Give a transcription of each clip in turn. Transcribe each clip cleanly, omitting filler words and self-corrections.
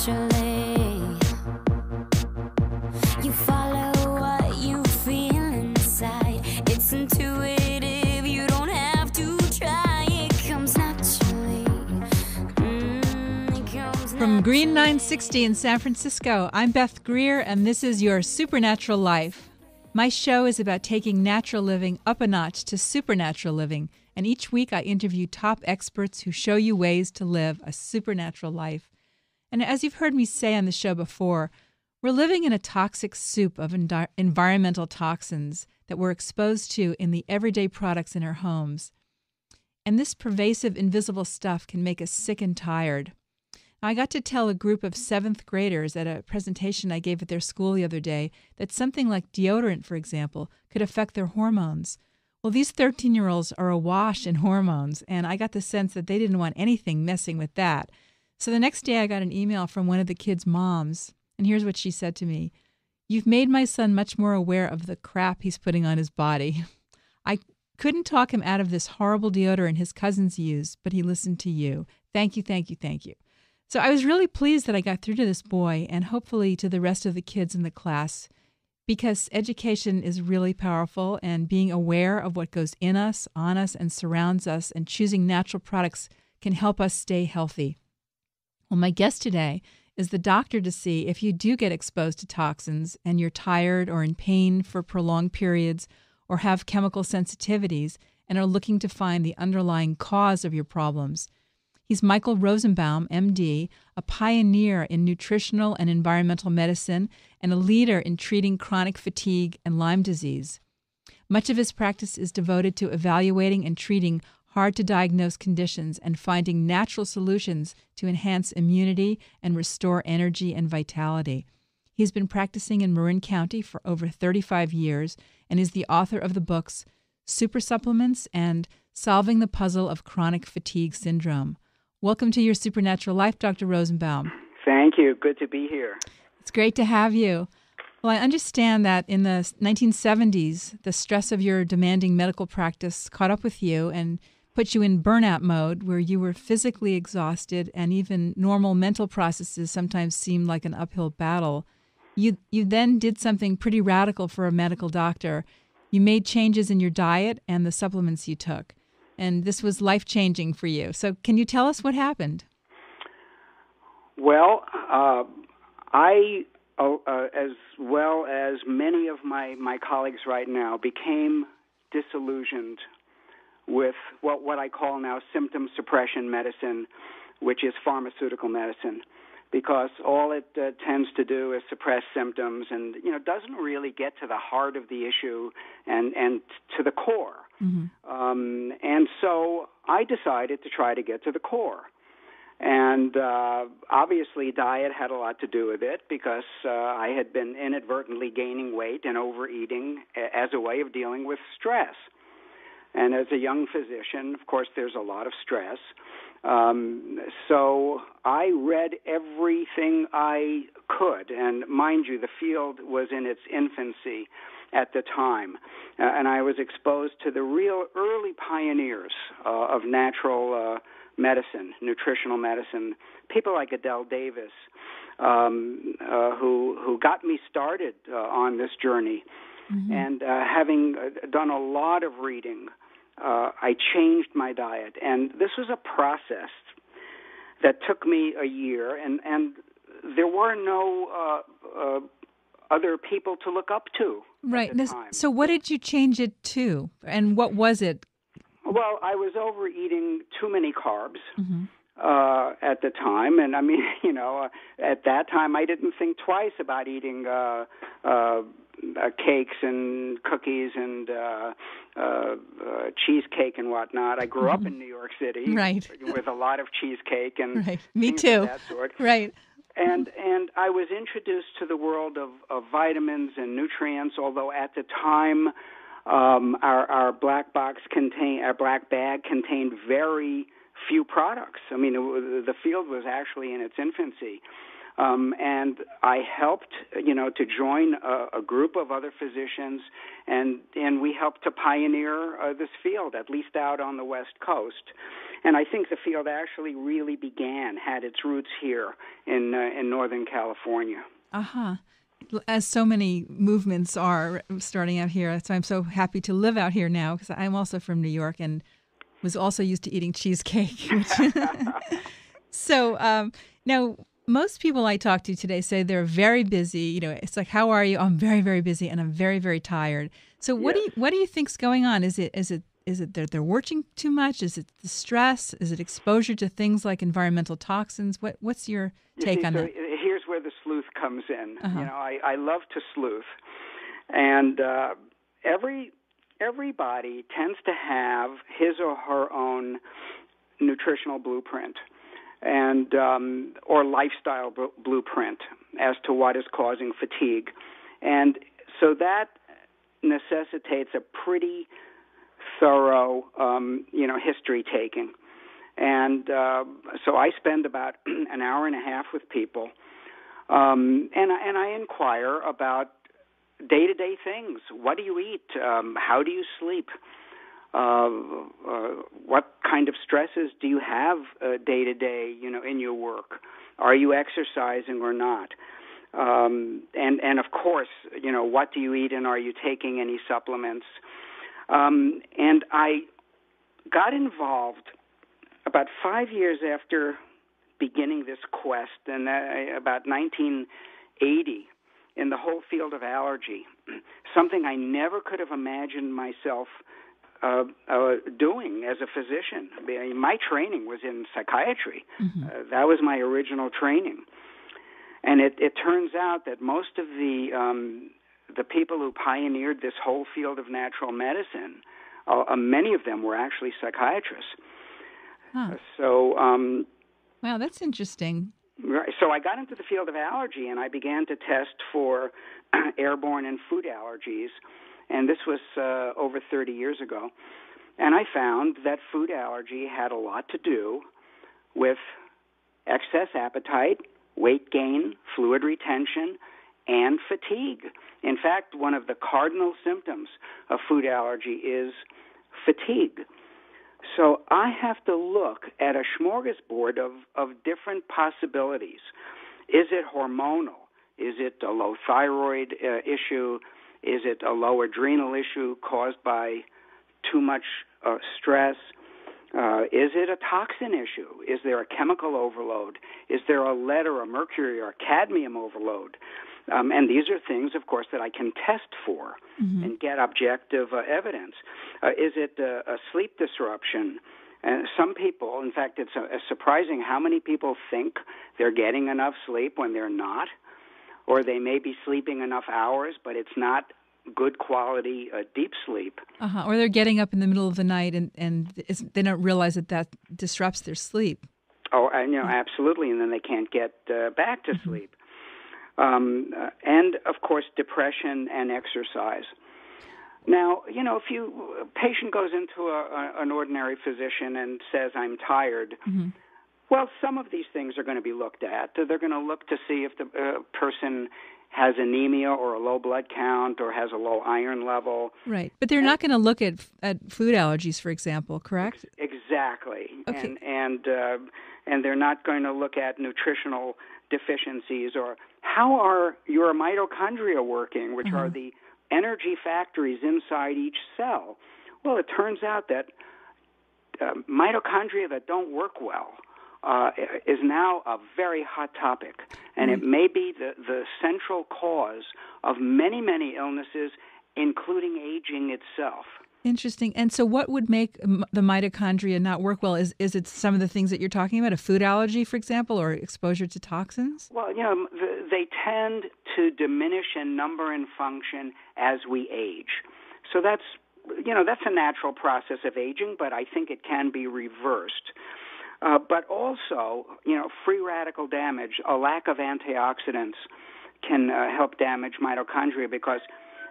naturally. You follow what you feel inside. It's intuitive, you don't have to try. It comes naturally. From Green 960 in San Francisco, I'm Beth Greer, and this is Your Supernatural Life. My show is about taking natural living up a notch to supernatural living, and each week I interview top experts who show you ways to live a supernatural life. And as you've heard me say on the show before, we're living in a toxic soup of environmental toxins that we're exposed to in the everyday products in our homes. And this pervasive, invisible stuff can make us sick and tired. I got to tell a group of 7th graders at a presentation I gave at their school the other day that something like deodorant, for example, could affect their hormones. Well, these 13-year-olds are awash in hormones, and I got the sense that they didn't want anything messing with that. So the next day I got an email from one of the kids' moms, and here's what she said to me. "You've made my son much more aware of the crap he's putting on his body. I couldn't talk him out of this horrible deodorant his cousins use, but he listened to you. Thank you, thank you, thank you." So I was really pleased that I got through to this boy and hopefully to the rest of the kids in the class, because education is really powerful, and being aware of what goes in us, on us, and surrounds us, and choosing natural products can help us stay healthy. Well, my guest today is the doctor to see if you do get exposed to toxins and you're tired or in pain for prolonged periods or have chemical sensitivities and are looking to find the underlying cause of your problems. He's Michael Rosenbaum, MD, a pioneer in nutritional and environmental medicine and a leader in treating chronic fatigue and Lyme disease. Much of his practice is devoted to evaluating and treating hard-to-diagnose conditions and finding natural solutions to enhance immunity and restore energy and vitality. He's been practicing in Marin County for over 35 years and is the author of the books Super Supplements and Solving the Puzzle of Chronic Fatigue Syndrome. Welcome to Your Supernatural Life, Dr. Rosenbaum. Thank you. Good to be here. It's great to have you. Well, I understand that in the 1970s, the stress of your demanding medical practice caught up with you and put you in burnout mode, where you were physically exhausted and even normal mental processes sometimes seemed like an uphill battle. You then did something pretty radical for a medical doctor. You made changes in your diet and the supplements you took. And this was life-changing for you. So can you tell us what happened? Well, I, as well as many of my colleagues right now, became disillusioned with what I call now symptom suppression medicine, which is pharmaceutical medicine, because all it tends to do is suppress symptoms and, doesn't really get to the heart of the issue and to the core. Mm-hmm. And so I decided to try to get to the core. And obviously diet had a lot to do with it, because I had been inadvertently gaining weight and overeating as a way of dealing with stress. And as a young physician, of course, there's a lot of stress. So I read everything I could. And mind you, the field was in its infancy at the time. And I was exposed to the real early pioneers of natural medicine, nutritional medicine, people like Adele Davis, who got me started on this journey. Mm-hmm. And having done a lot of reading, I changed my diet. And this was a process that took me a year, and there were no other people to look up to. Right. So what did you change it to, and what was it? Well, I was overeating too many carbs. Mm-hmm. At the time, and I mean, at that time I didn't think twice about eating cakes and cookies and cheesecake and whatnot. I grew up in New York City, right, with a lot of cheesecake and right. Me things too. of that sort. Right. And I was introduced to the world of vitamins and nutrients, although at the time our black bag contained very few products. I mean, the field was actually in its infancy. And I helped, to join a group of other physicians, and we helped to pioneer this field, at least out on the West Coast. And I think the field actually really had its roots here in Northern California. Uh-huh. As so many movements are starting out here. So I'm so happy to live out here now, because I'm also from New York and was also used to eating cheesecake. So now, most people I talk to today say they're very busy. It's like, how are you? I'm very, very busy, and I'm very, very tired. So what do you think's going on? Is it that they're working too much? Is it the stress? Is it exposure to things like environmental toxins? What's your take on that? Here's where the sleuth comes in. Uh-huh. I love to sleuth, and everybody tends to have his or her own nutritional blueprint and or lifestyle blueprint as to what is causing fatigue, and so that necessitates a pretty thorough, history taking. And so I spend about an hour and a half with people, and I inquire about day-to-day things. What do you eat? How do you sleep? What kind of stresses do you have day-to-day, in your work? Are you exercising or not? And of course, what do you eat, and are you taking any supplements? And I got involved about 5 years after beginning this quest, and about 1980, in the whole field of allergy, something I never could have imagined myself doing as a physician. My training was in psychiatry. Mm-hmm. That was my original training. And it turns out that most of the people who pioneered this whole field of natural medicine, many of them were actually psychiatrists. Huh. So, wow, that's interesting. So I got into the field of allergy, and I began to test for airborne and food allergies, and this was over 30 years ago. And I found that food allergy had a lot to do with excess appetite, weight gain, fluid retention, and fatigue. In fact, one of the cardinal symptoms of food allergy is fatigue. So I have to look at a smorgasbord of different possibilities. Is it hormonal? Is it a low thyroid issue? Is it a low adrenal issue caused by too much stress? Is it a toxin issue? Is there a chemical overload? Is there a lead or a mercury or a cadmium overload? And these are things, of course, that I can test for and get objective evidence. Is it a sleep disruption? And some people, in fact, it's surprising how many people think they're getting enough sleep when they're not, or they may be sleeping enough hours, but it's not good quality deep sleep. Or they're getting up in the middle of the night and they don't realize that disrupts their sleep. Oh, absolutely, and then they can't get back to sleep. And, of course, depression and exercise. Now, if a patient goes into an ordinary physician and says, I'm tired, well, some of these things are going to be looked at. They're going to look to see if the person has anemia or a low blood count or has a low iron level. Right, but they're not going to look at food allergies, for example, correct? Exactly. Okay. And they're not going to look at nutritional deficiencies or how are your mitochondria working, which are the energy factories inside each cell. Well, it turns out that mitochondria that don't work well is now a very hot topic, and it may be the central cause of many, many illnesses, including aging itself. Interesting. And so what would make the mitochondria not work well? Is it some of the things that you're talking about, a food allergy, for example, or exposure to toxins? Well, they tend to diminish in number and function as we age. So that's a natural process of aging, but I think it can be reversed. But also, free radical damage, a lack of antioxidants can help damage mitochondria because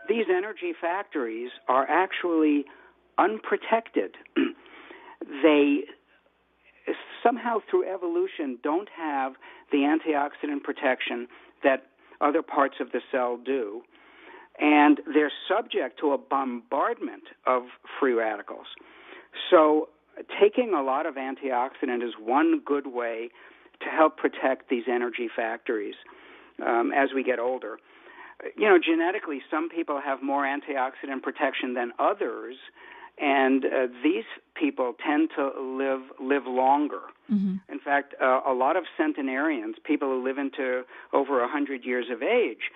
these energy factories are actually unprotected. They somehow through evolution don't have the antioxidant protection that other parts of the cell do, and they're subject to a bombardment of free radicals. So taking a lot of antioxidant is one good way to help protect these energy factories as we get older. Genetically, some people have more antioxidant protection than others, and these people tend to live longer. Mm-hmm. In fact, a lot of centenarians, people who live into over 100 years of age,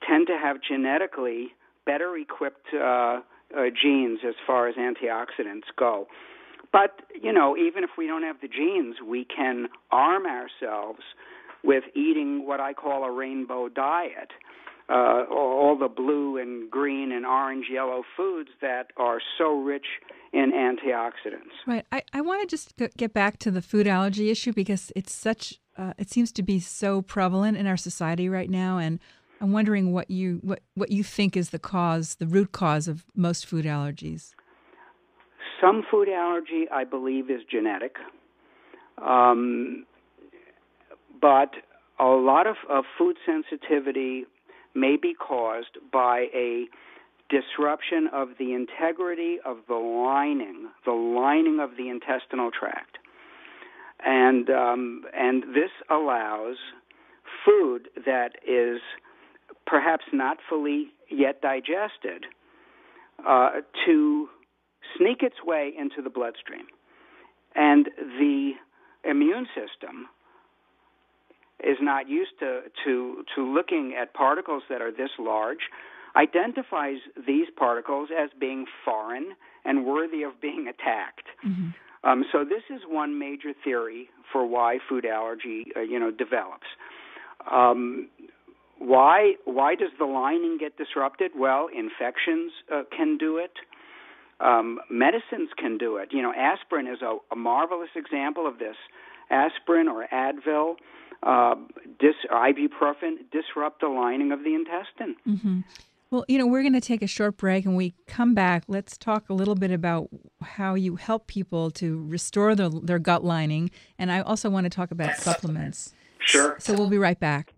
tend to have genetically better equipped genes as far as antioxidants go. But, even if we don't have the genes, we can arm ourselves with eating what I call a rainbow diet, all the blue and green and orange, yellow foods that are so rich in antioxidants. Right. I want to just get back to the food allergy issue because it's such, it seems to be so prevalent in our society right now, and I'm wondering what you think is the root cause of most food allergies. Some food allergy, I believe, is genetic, but a lot of food sensitivity may be caused by a disruption of the integrity of the lining of the intestinal tract, and this allows food that is perhaps not fully yet digested to sneak its way into the bloodstream. And the immune system is not used to looking at particles that are this large, identifies these particles as being foreign and worthy of being attacked. Mm-hmm. So this is one major theory for why food allergy, develops. Why does the lining get disrupted? Well, infections can do it. Medicines can do it. Aspirin is a marvelous example of this. Aspirin or Advil, ibuprofen disrupt the lining of the intestine. Mm-hmm. Well, we're going to take a short break, and we come back. Let's talk a little bit about how you help people to restore their gut lining, and I also want to talk about supplements. Sure. So we'll be right back.